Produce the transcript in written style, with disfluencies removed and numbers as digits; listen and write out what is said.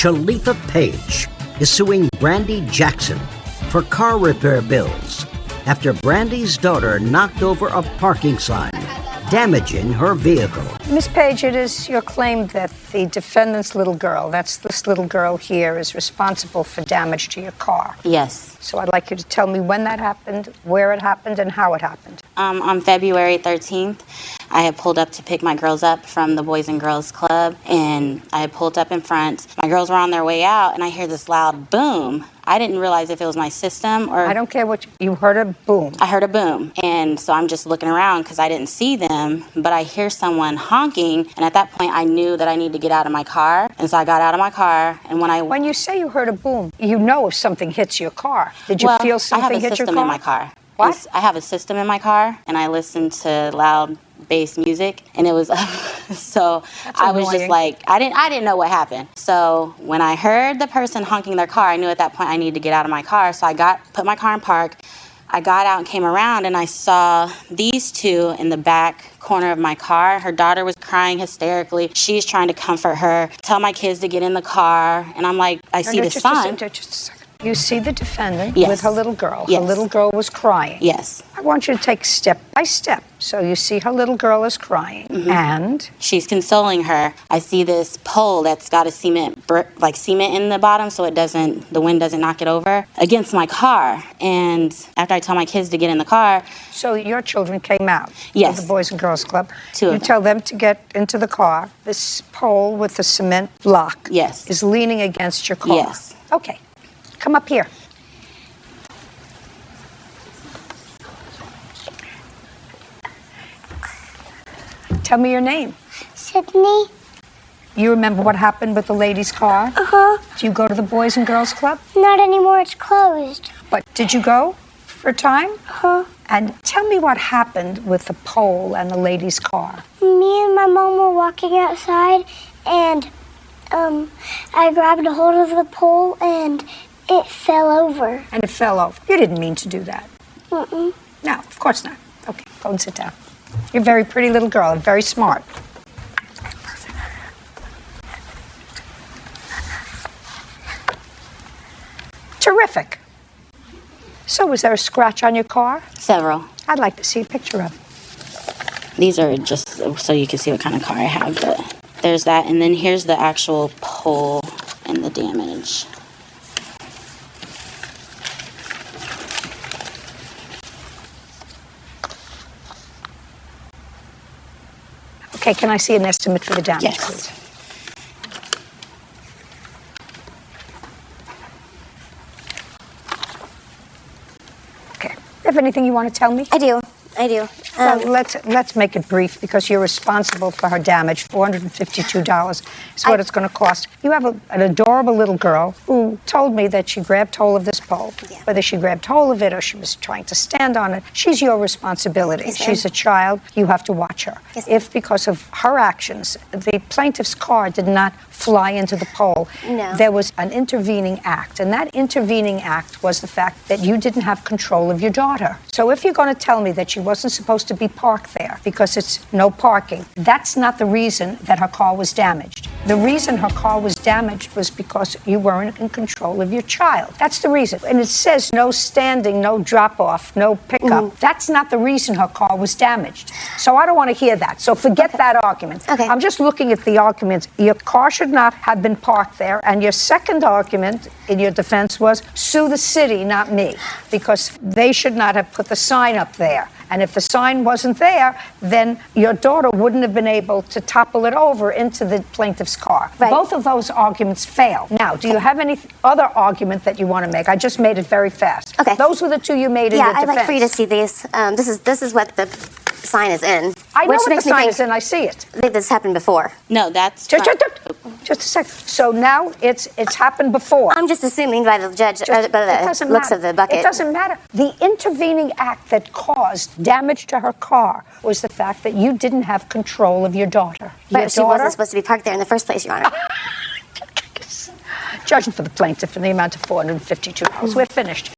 Shaletha Page is suing Brandi Jackson for car repair bills after Brandi's daughter knocked over a parking sign, damaging her vehicle. Miss Page, it is your claim that the defendant's little girl, that's this little girl here, is responsible for damage to your car. Yes. So I'd like you to tell me when that happened, where it happened, and how it happened. On February 13th, I had pulled up to pick my girls up from the Boys and Girls Club, and I had pulled up in front. My girls were on their way out, and I hear this loud boom. I didn't realize if it was my system or... I don't care what you heard a boom. I heard a boom, and so I'm just looking around because I didn't see them, but I hear someone honking, and at that point I knew that I needed to get out of my car, and so I got out of my car, and When you say you heard a boom, you know if something hits your car. Did you feel something hit your car? I have a system in my car. What? I have a system in my car, and I listen to loud bass music, and it was so I was just like, I didn't know what happened. So when I heard the person honking their car, I knew at that point I needed to get out of my car. So I put my car in park. I got out and came around, and I saw these two in the back corner of my car. Her daughter was crying hysterically. She's trying to comfort her, tell my kids to get in the car, and I'm like, I see the sign. Just a second. You see the defendant Yes. with her little girl. Yes. Her little girl was crying. Yes. I want you to take step by step. So you see her little girl is crying, and? She's consoling her. I see this pole that's got a cement in the bottom so the wind doesn't knock it over against my car. And after I tell my kids to get in the car. So your children came out Yes. of the Boys and Girls Club. Two of them. You tell them to get into the car. This pole with the cement block Yes. is leaning against your car. Yes. Okay. Come up here. Tell me your name. Sydney. You remember what happened with the lady's car? Uh-huh. Do you go to the Boys and Girls Club? Not anymore, it's closed. But did you go for a time? Uh-huh. And tell me what happened with the pole and the lady's car. Me and my mom were walking outside, and I grabbed a hold of the pole, and it fell over. And it fell over. You didn't mean to do that. Mm-mm. No, of course not. Okay, go and sit down. You're a very pretty little girl and very smart. Terrific. So was there a scratch on your car? Several. I'd like to see a picture of it. These are just so you can see what kind of car I have, but there's that, and then here's the actual pole and the damage. Okay, can I see an estimate for the damage, Yes. please? Okay. Have anything you want to tell me? I do. Well, let's make it brief because you're responsible for her damage. $452 is what it's going to cost. You have an adorable little girl who told me that she grabbed hold of this pole. Yeah. Whether she grabbed hold of it or she was trying to stand on it, she's your responsibility. Yes, ma'am. She's a child. You have to watch her. Yes, ma'am. If because of her actions, the plaintiff's car did not fly into the pole, No. there was an intervening act. And that intervening act was the fact that you didn't have control of your daughter. So if you're going to tell me that she wasn't supposed to be parked there because it's no parking, that's not the reason that her car was damaged. The reason her car was damaged was because you weren't in control of your child. That's the reason. And it says no standing, no drop-off, no pickup. That's not the reason her car was damaged. So I don't want to hear that. So forget that argument. Okay. I'm just looking at the arguments. Your car should not have been parked there. And your second argument in your defense was sue the city, not me, because they should not have put the sign up there. And if the sign wasn't there, then your daughter wouldn't have been able to topple it over into the plaintiff's car. Right. Both of those arguments fail. Now, do you have any other argument that you want to make? I just made it very fast. Okay. Those were the two you made in your Yeah, defense. I'd like for you to see these. This is what the sign is in. I know which what the makes me sign think is, and I see it. that this happened before. No, that's Just a second. So now it's happened before. I'm just assuming by the judge, by It the doesn't looks matter. of the bucket. It doesn't matter. The intervening act that caused damage to her car was the fact that you didn't have control of your daughter. Your But she wasn't supposed to be parked there in the first place, Your Honor. Judging for the plaintiff in the amount of $452. We're finished.